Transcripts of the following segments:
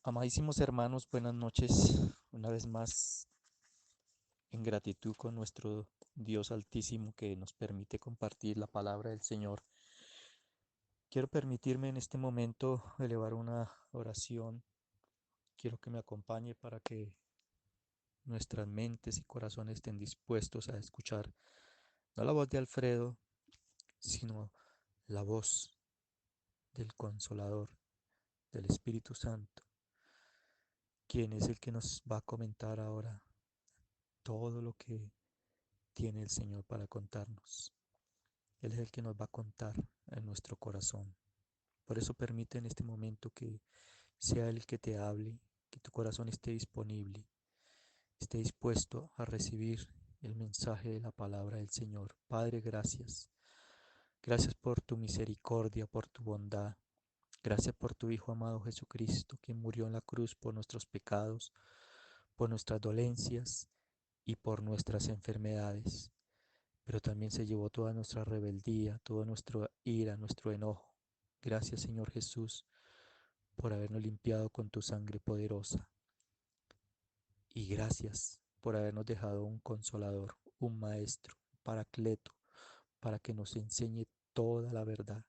Amadísimos hermanos, buenas noches. Una vez más, en gratitud con nuestro Dios Altísimo que nos permite compartir la palabra del Señor. Quiero permitirme en este momento elevar una oración. Quiero que me acompañe para que nuestras mentes y corazones estén dispuestos a escuchar no la voz de Alfredo, sino la voz del Consolador, del Espíritu Santo, quien es el que nos va a comentar ahora todo lo que tiene el Señor para contarnos. Él es el que nos va a contar en nuestro corazón. Por eso permite en este momento que sea Él el que te hable, que tu corazón esté disponible, esté dispuesto a recibir el mensaje de la palabra del Señor. Padre, gracias. Gracias por tu misericordia, por tu bondad. Gracias por tu Hijo amado Jesucristo, que murió en la cruz por nuestros pecados, por nuestras dolencias y por nuestras enfermedades. Pero también se llevó toda nuestra rebeldía, toda nuestra ira, nuestro enojo. Gracias, Señor Jesús, por habernos limpiado con tu sangre poderosa. Y gracias por habernos dejado un consolador, un maestro, un paracleto, para que nos enseñe toda la verdad.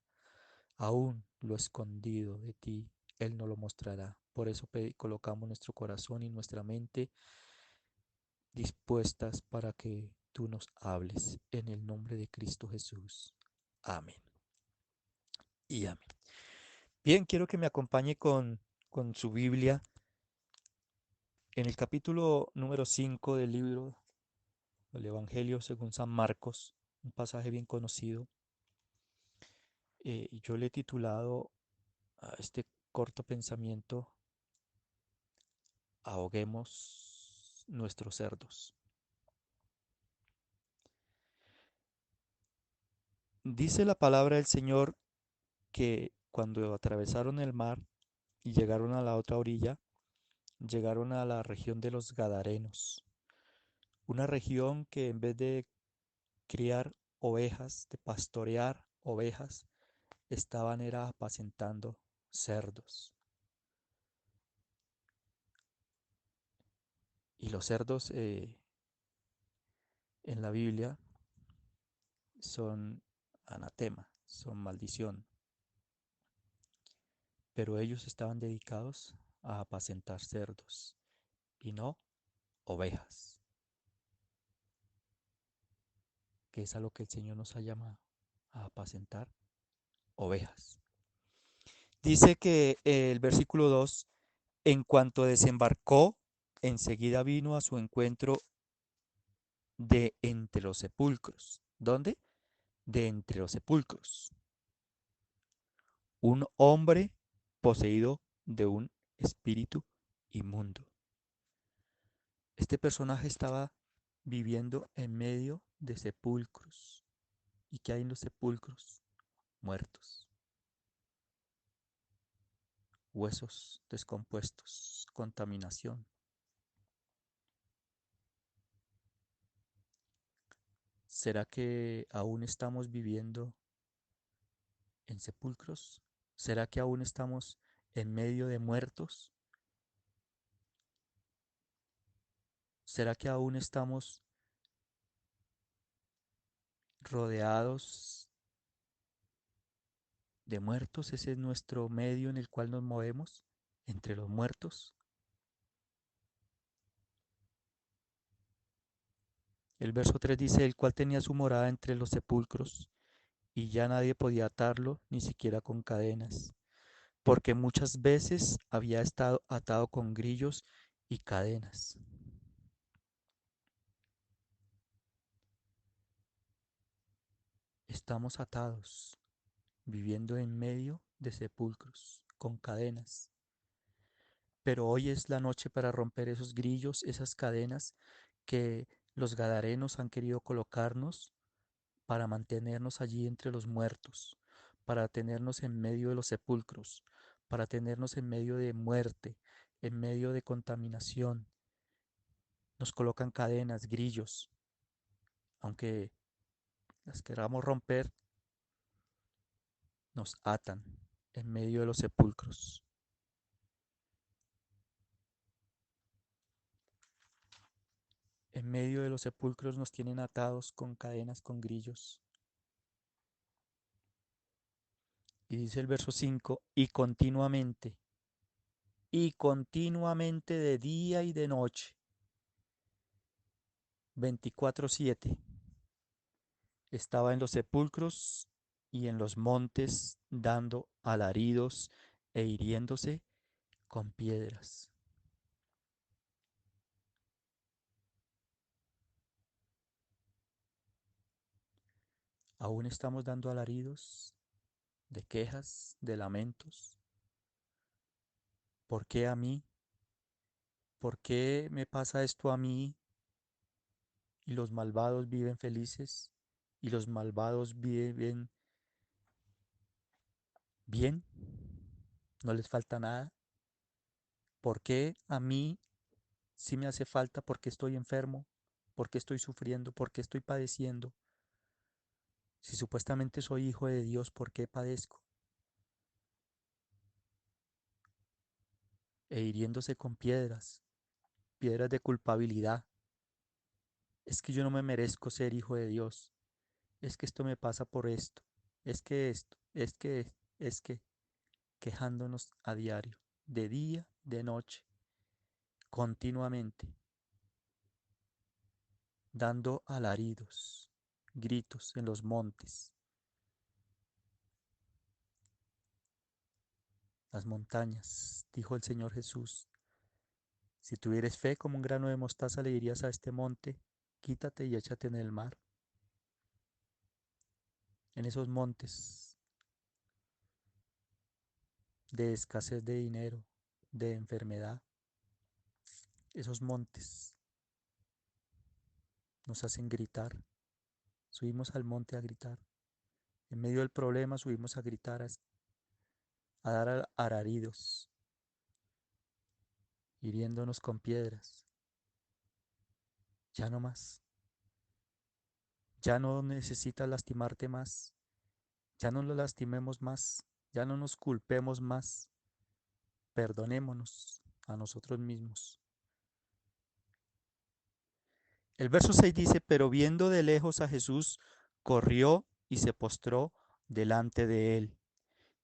Aún lo escondido de ti, Él nos lo mostrará. Por eso colocamos nuestro corazón y nuestra mente dispuestas para que tú nos hables. En el nombre de Cristo Jesús. Amén. Y amén. Bien, quiero que me acompañe con su Biblia en el capítulo número 5 del libro del Evangelio según San Marcos, un pasaje bien conocido. Y yo le he titulado a este corto pensamiento: Ahoguemos nuestros cerdos. Dice la palabra del Señor que cuando atravesaron el mar y llegaron a la otra orilla, llegaron a la región de los Gadarenos, una región que en vez de criar ovejas, de pastorear ovejas, estaban era apacentando cerdos. Y los cerdos en la Biblia son anatema, son maldición, pero ellos estaban dedicados a apacentar cerdos y no ovejas, que es a lo que el Señor nos ha llamado, a apacentar ovejas. Dice que el versículo 2: en cuanto desembarcó, enseguida vino a su encuentro de entre los sepulcros. ¿Dónde? De entre los sepulcros. Un hombre poseído de un espíritu inmundo. Este personaje estaba viviendo en medio de sepulcros. ¿Y qué hay en los sepulcros? Muertos, huesos descompuestos, contaminación. ¿Será que aún estamos viviendo en sepulcros? ¿Será que aún estamos en medio de muertos? ¿Será que aún estamos rodeados de muertos? ¿Ese es nuestro medio en el cual nos movemos? ¿Entre los muertos? El verso 3 dice: el cual tenía su morada entre los sepulcros, y ya nadie podía atarlo, ni siquiera con cadenas, porque muchas veces había estado atado con grillos y cadenas. Estamos atados, viviendo en medio de sepulcros, con cadenas. Pero hoy es la noche para romper esos grillos, esas cadenas que los gadarenos han querido colocarnos para mantenernos allí entre los muertos, para tenernos en medio de los sepulcros, para tenernos en medio de muerte, en medio de contaminación. Nos colocan cadenas, grillos, aunque las queramos romper, nos atan en medio de los sepulcros. En medio de los sepulcros nos tienen atados con cadenas, con grillos. Y dice el verso 5, y continuamente de día y de noche, 24/7, estaba en los sepulcros y en los montes dando alaridos e hiriéndose con piedras. Aún estamos dando alaridos de quejas, de lamentos. ¿Por qué a mí? ¿Por qué me pasa esto a mí y los malvados viven felices y los malvados viven bien? ¿No les falta nada? ¿Por qué a mí sí me hace falta? ¿Por qué estoy enfermo? ¿Por qué estoy sufriendo? ¿Por qué estoy padeciendo? Si supuestamente soy hijo de Dios, ¿por qué padezco? E hiriéndose con piedras, piedras de culpabilidad. Es que yo no me merezco ser hijo de Dios. Es que esto me pasa por esto. Es que esto, es que, quejándonos a diario, de día, de noche, continuamente, dando alaridos, gritos en los montes, las montañas, dijo el Señor Jesús. Si tuvieres fe como un grano de mostaza, le dirías a este monte, quítate y échate en el mar. En esos montes de escasez de dinero, de enfermedad, esos montes nos hacen gritar. Subimos al monte a gritar. En medio del problema subimos a gritar, a dar alaridos, hiriéndonos con piedras. Ya no más. Ya no necesitas lastimarte más. Ya no lo lastimemos más. Ya no nos culpemos más. Perdonémonos a nosotros mismos. El verso 6 dice, pero viendo de lejos a Jesús, corrió y se postró delante de él.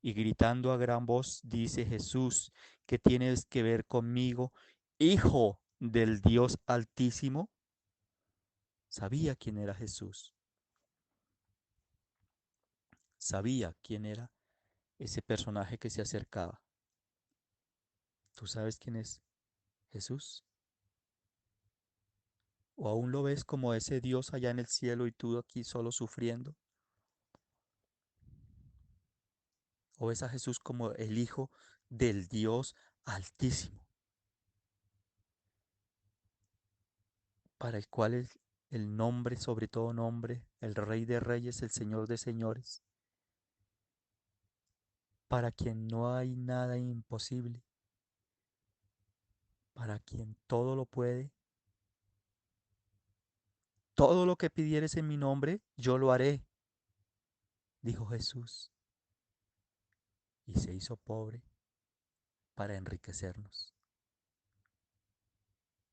Y gritando a gran voz, dice Jesús, ¿qué tienes que ver conmigo, Hijo del Dios Altísimo? Sabía quién era Jesús. Sabía quién era ese personaje que se acercaba. ¿Tú sabes quién es Jesús? ¿O aún lo ves como ese Dios allá en el cielo y tú aquí solo sufriendo? ¿O ves a Jesús como el Hijo del Dios Altísimo, para el cual es el nombre sobre todo nombre, el Rey de Reyes, el Señor de Señores, para quien no hay nada imposible, para quien todo lo puede? Todo lo que pidieres en mi nombre, yo lo haré, dijo Jesús, y se hizo pobre para enriquecernos.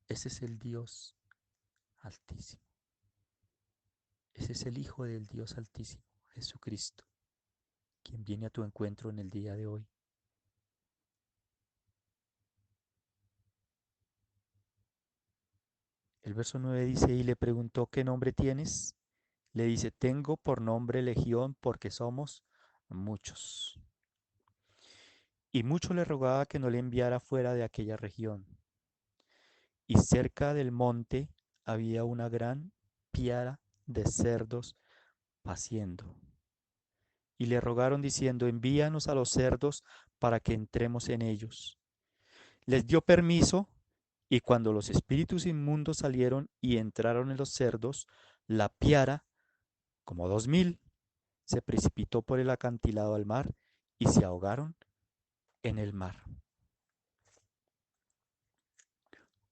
Ese es el Dios Altísimo. Ese es el Hijo del Dios Altísimo, Jesucristo, quien viene a tu encuentro en el día de hoy. El verso 9 dice, y le preguntó, ¿qué nombre tienes? Le dice, tengo por nombre Legión porque somos muchos. Y mucho le rogaba que no le enviara fuera de aquella región. Y cerca del monte había una gran piara de cerdos paciendo. Y le rogaron diciendo, envíanos a los cerdos para que entremos en ellos. Les dio permiso, y cuando los espíritus inmundos salieron y entraron en los cerdos, la piara, como 2000, se precipitó por el acantilado al mar y se ahogaron en el mar.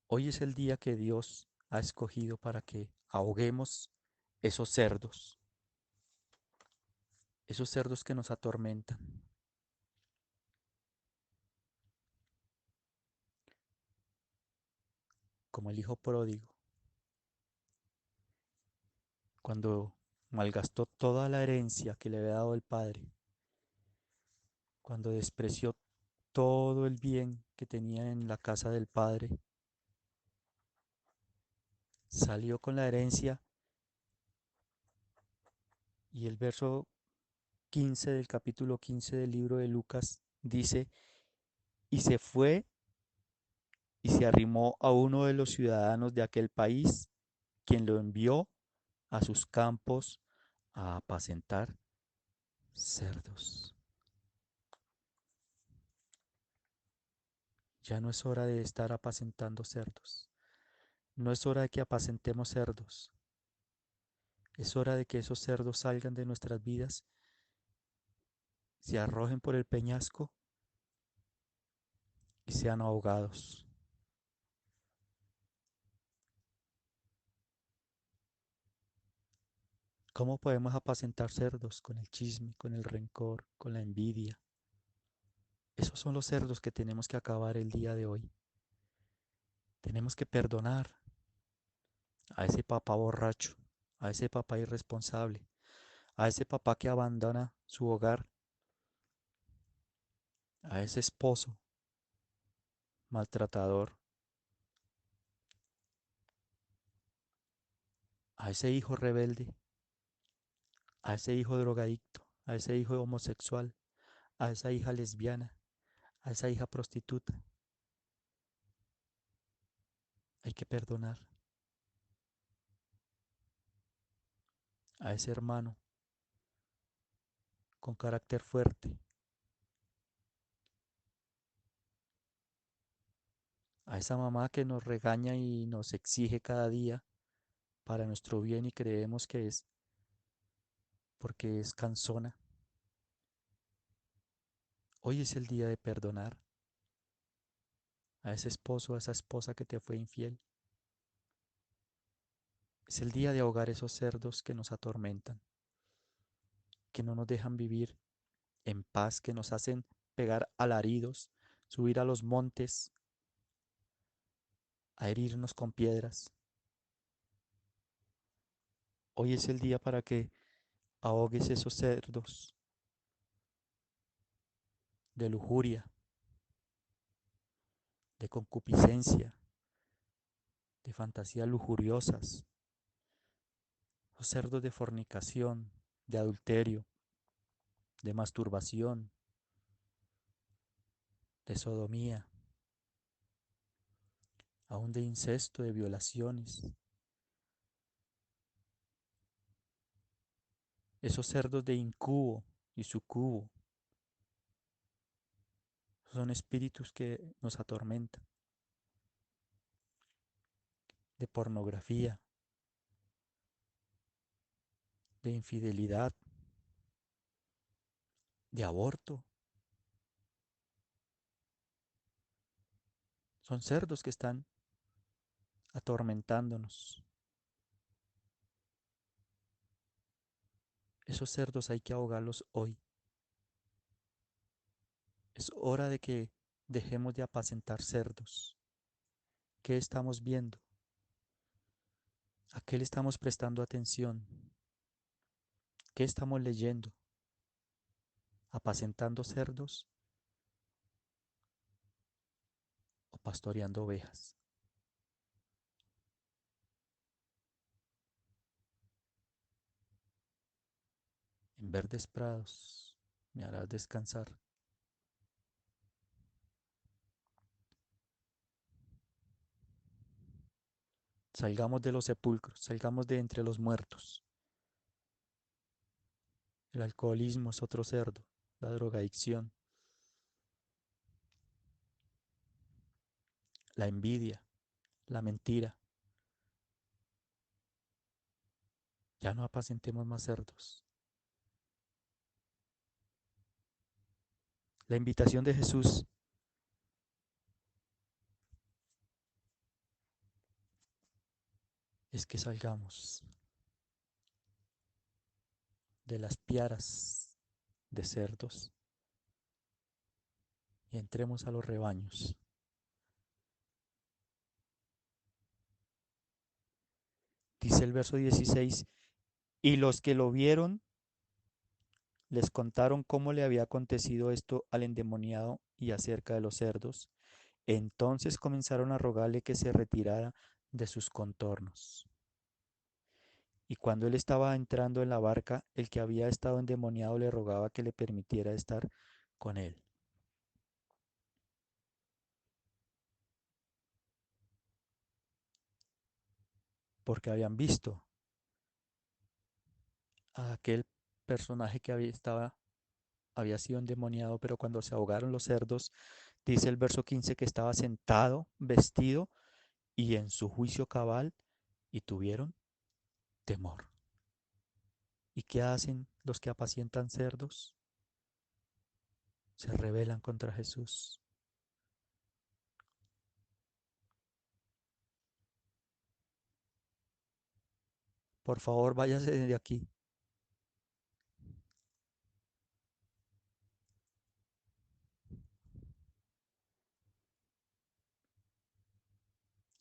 Hoy es el día que Dios ha escogido para que ahoguemos esos cerdos que nos atormentan, como el hijo pródigo, cuando malgastó toda la herencia que le había dado el padre, cuando despreció todo el bien que tenía en la casa del padre, salió con la herencia y el verso 15 del capítulo 15 del libro de Lucas dice, y se fue y se arrimó a uno de los ciudadanos de aquel país, quien lo envió a sus campos a apacentar cerdos. Ya no es hora de estar apacentando cerdos. No es hora de que apacentemos cerdos. Es hora de que esos cerdos salgan de nuestras vidas, se arrojen por el peñasco y sean ahogados. ¿Cómo podemos apacentar cerdos? Con el chisme, con el rencor, con la envidia. Esos son los cerdos que tenemos que acabar el día de hoy. Tenemos que perdonar a ese papá borracho, a ese papá irresponsable, a ese papá que abandona su hogar, a ese esposo maltratador, a ese hijo rebelde, a ese hijo drogadicto, a ese hijo homosexual, a esa hija lesbiana, a esa hija prostituta. Hay que perdonar a ese hermano con carácter fuerte, a esa mamá que nos regaña y nos exige cada día para nuestro bien y creemos que es porque es cansona. Hoy es el día de perdonar a ese esposo, a esa esposa que te fue infiel. Es el día de ahogar esos cerdos que nos atormentan, que no nos dejan vivir en paz, que nos hacen pegar alaridos, subir a los montes, a herirnos con piedras. Hoy es el día para que ahogues esos cerdos de lujuria, de concupiscencia, de fantasías lujuriosas, los cerdos de fornicación, de adulterio, de masturbación, de sodomía, aún de incesto, de violaciones. Esos cerdos de incubo y sucubo son espíritus que nos atormentan, de pornografía, de infidelidad, de aborto. Son cerdos que están atormentándonos. Esos cerdos hay que ahogarlos hoy. Es hora de que dejemos de apacentar cerdos. ¿Qué estamos viendo? ¿A qué le estamos prestando atención? ¿Qué estamos leyendo? ¿Apacentando cerdos o pastoreando ovejas? En verdes prados me harás descansar. Salgamos de los sepulcros, salgamos de entre los muertos. El alcoholismo es otro cerdo, la drogadicción, la envidia, la mentira. Ya no apacentemos más cerdos. La invitación de Jesús es que salgamos de las piaras de cerdos y entremos a los rebaños. Dice el verso 16, Y los que lo vieron les contaron cómo le había acontecido esto al endemoniado y acerca de los cerdos. Entonces comenzaron a rogarle que se retirara de sus contornos. Y cuando él estaba entrando en la barca, el que había estado endemoniado le rogaba que le permitiera estar con él, porque habían visto a aquel personaje que había sido endemoniado, pero cuando se ahogaron los cerdos, dice el verso 15 que estaba sentado, vestido y en su juicio cabal, y tuvieron temor. ¿Y qué hacen los que apacientan cerdos? Se rebelan contra Jesús. Por favor, váyase de aquí.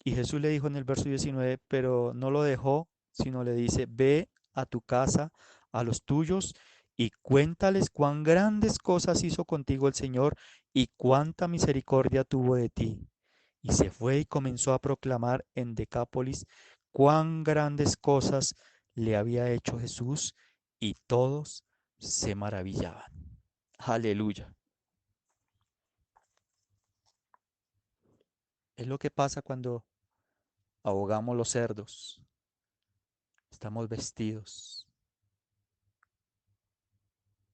Y Jesús le dijo en el verso 19, pero no lo dejó, sino le dice, ve a tu casa, a los tuyos, y cuéntales cuán grandes cosas hizo contigo el Señor y cuánta misericordia tuvo de ti. Y se fue y comenzó a proclamar en Decápolis cuán grandes cosas le había hecho Jesús, y todos se maravillaban. Aleluya. Es lo que pasa cuando ahogamos los cerdos. Estamos vestidos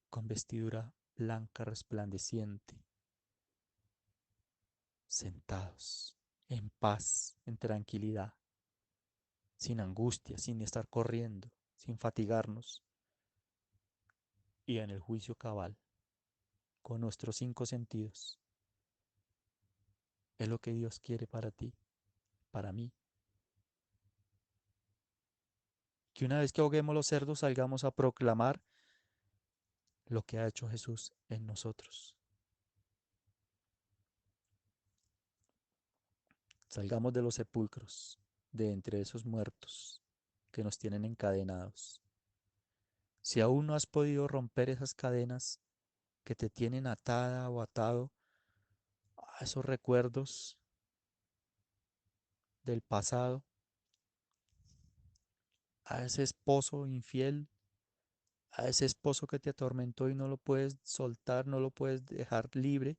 con vestidura blanca resplandeciente, sentados en paz, en tranquilidad, sin angustia, sin estar corriendo, sin fatigarnos y en el juicio cabal, con nuestros cinco sentidos. Es lo que Dios quiere para ti, para mí. Que una vez que ahoguemos los cerdos salgamos a proclamar lo que ha hecho Jesús en nosotros. Salgamos de los sepulcros, de entre esos muertos que nos tienen encadenados. Si aún no has podido romper esas cadenas que te tienen atada o atado a esos recuerdos del pasado, a ese esposo infiel, a ese esposo que te atormentó y no lo puedes soltar, no lo puedes dejar libre,